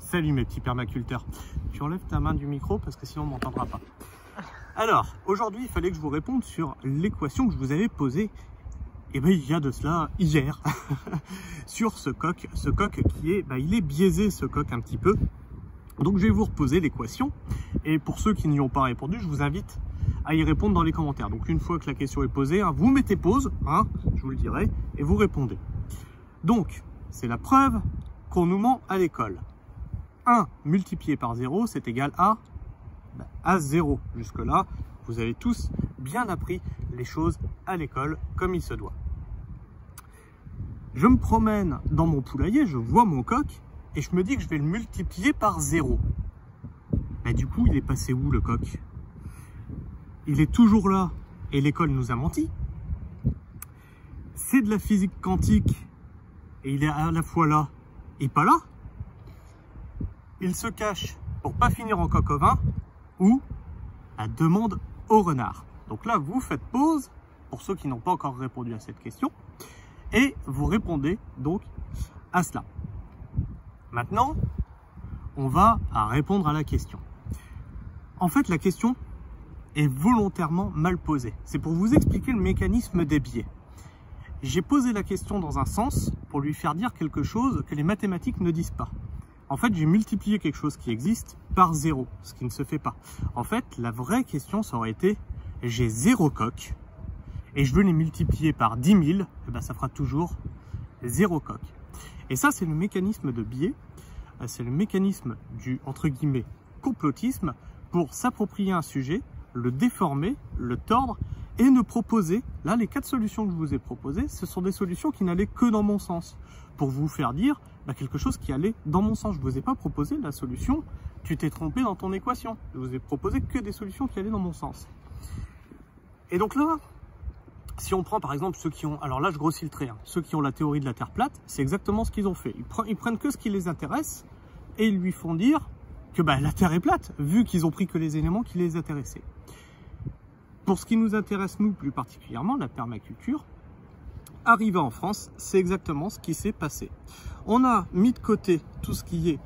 Salut mes petits permaculteurs. Tu enlèves ta main du micro parce que sinon on m'entendra pas. Alors, aujourd'hui, il fallait que je vous réponde sur l'équation que je vous avais posée, et ben il y a de cela hier, sur ce coq qui est, il est biaisé ce coq un petit peu. Donc je vais vous reposer l'équation, et pour ceux qui n'y ont pas répondu, je vous invite à y répondre dans les commentaires. Donc une fois que la question est posée, vous mettez pause, je vous le dirai, et vous répondez. Donc, c'est la preuve qu'on nous ment à l'école. 1 multiplié par 0, c'est égal à 0. Jusque-là, vous avez tous bien appris les choses à l'école comme il se doit. Je me promène dans mon poulailler, je vois mon coq, et je me dis que je vais le multiplier par 0. Du coup, il est passé où le coq? Il est toujours là, et l'école nous a menti. C'est de la physique quantique, et il est à la fois là et pas là. Il se cache pour pas finir en coq au vin, ou à demande au renard. Donc là, vous faites pause, pour ceux qui n'ont pas encore répondu à cette question, et vous répondez donc à cela. Maintenant, on va répondre à la question. En fait, la question est volontairement mal posée. C'est pour vous expliquer le mécanisme des biais. J'ai posé la question dans un sens pour lui faire dire quelque chose que les mathématiques ne disent pas. En fait, j'ai multiplié quelque chose qui existe par 0, ce qui ne se fait pas. En fait, la vraie question, ça aurait été, j'ai 0 coq, et je veux les multiplier par 10 000, et ça fera toujours 0 coq. Et ça, c'est le mécanisme de biais, c'est le mécanisme du, entre guillemets, complotisme, pour s'approprier un sujet, le déformer, le tordre, et ne proposer, là, les 4 solutions que je vous ai proposées, ce sont des solutions qui n'allaient que dans mon sens, pour vous faire dire quelque chose qui allait dans mon sens. Je ne vous ai pas proposé la solution, tu t'es trompé dans ton équation. Je vous ai proposé que des solutions qui allaient dans mon sens. Et donc là, si on prend par exemple ceux qui ont, alors là je grossis le trait, ceux qui ont la théorie de la Terre plate, c'est exactement ce qu'ils ont fait. Ils prennent que ce qui les intéresse et ils lui font dire que la Terre est plate, vu qu'ils ont pris que les éléments qui les intéressaient. Pour ce qui nous intéresse, nous, plus particulièrement, la permaculture, arrivé en France, c'est exactement ce qui s'est passé. On a mis de côté tout ce qui est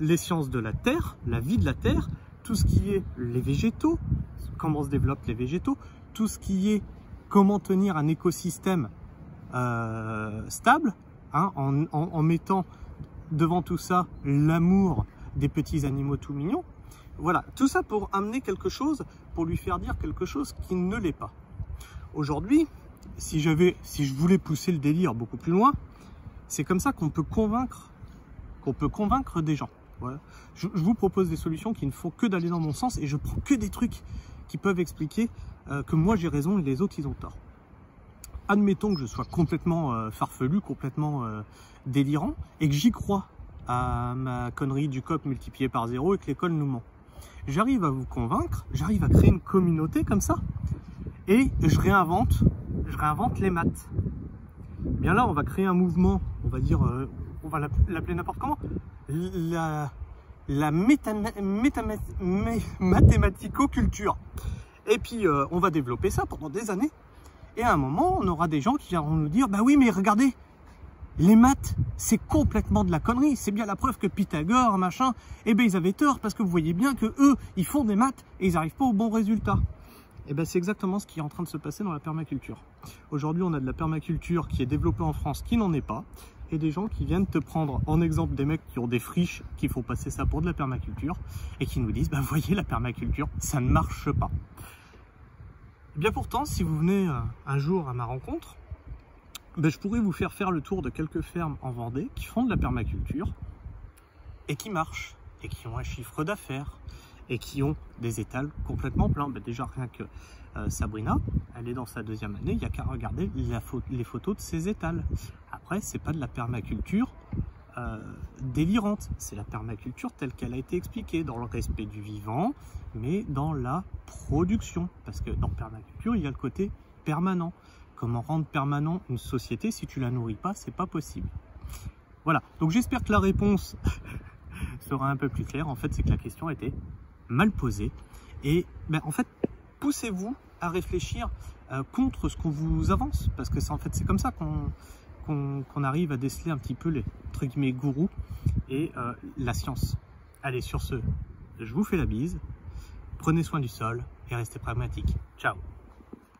les sciences de la Terre, la vie de la Terre, tout ce qui est les végétaux, comment se développent les végétaux, tout ce qui est comment tenir un écosystème stable, en mettant devant tout ça l'amour des petits animaux tout mignons. Voilà, tout ça pour amener quelque chose, pour lui faire dire quelque chose qui ne l'est pas. Aujourd'hui, si je voulais pousser le délire beaucoup plus loin, c'est comme ça qu'on peut convaincre des gens. Voilà. Je vous propose des solutions qui ne font que d'aller dans mon sens, et je prends que des trucs qui peuvent expliquer que moi j'ai raison et les autres ils ont tort. Admettons que je sois complètement farfelu, complètement délirant, et que j'y crois à ma connerie du coq multiplié par 0 et que l'école nous ment. J'arrive à vous convaincre, j'arrive à créer une communauté comme ça, et je réinvente les maths. Bien là, on va créer un mouvement, on va dire, on va l'appeler n'importe comment, la mathématico-culture. Et puis, on va développer ça pendant des années. Et à un moment, on aura des gens qui viendront nous dire, oui, mais regardez, les maths, c'est complètement de la connerie. C'est bien la preuve que Pythagore, machin, ils avaient tort, parce que vous voyez bien que eux, ils font des maths et ils n'arrivent pas au bon résultat. C'est exactement ce qui est en train de se passer dans la permaculture. Aujourd'hui, on a de la permaculture qui est développée en France qui n'en est pas, et des gens qui viennent te prendre en exemple des mecs qui ont des friches, qui font passer ça pour de la permaculture, et qui nous disent, vous voyez, la permaculture, ça ne marche pas. Et bien pourtant, si vous venez un jour à ma rencontre, je pourrais vous faire le tour de quelques fermes en Vendée qui font de la permaculture, et qui marchent, et qui ont un chiffre d'affaires, et qui ont des étals complètement pleins. Déjà, rien que Sabrina, elle est dans sa 2e année, il n'y a qu'à regarder les photos de ses étals. Après, c'est pas de la permaculture délirante, c'est la permaculture telle qu'elle a été expliquée, dans le respect du vivant, mais dans la production. Parce que dans permaculture, il y a le côté permanent. Comment rendre permanent une société si tu la nourris pas, c'est pas possible. Voilà, donc j'espère que la réponse sera un peu plus claire. En fait, c'est que la question était mal posée. Et en fait, poussez-vous à réfléchir contre ce qu'on vous avance. Parce que en fait, c'est comme ça qu'on arrive à déceler un petit peu les, entre guillemets, gourous et la science. Allez, sur ce, je vous fais la bise, prenez soin du sol et restez pragmatiques. Ciao!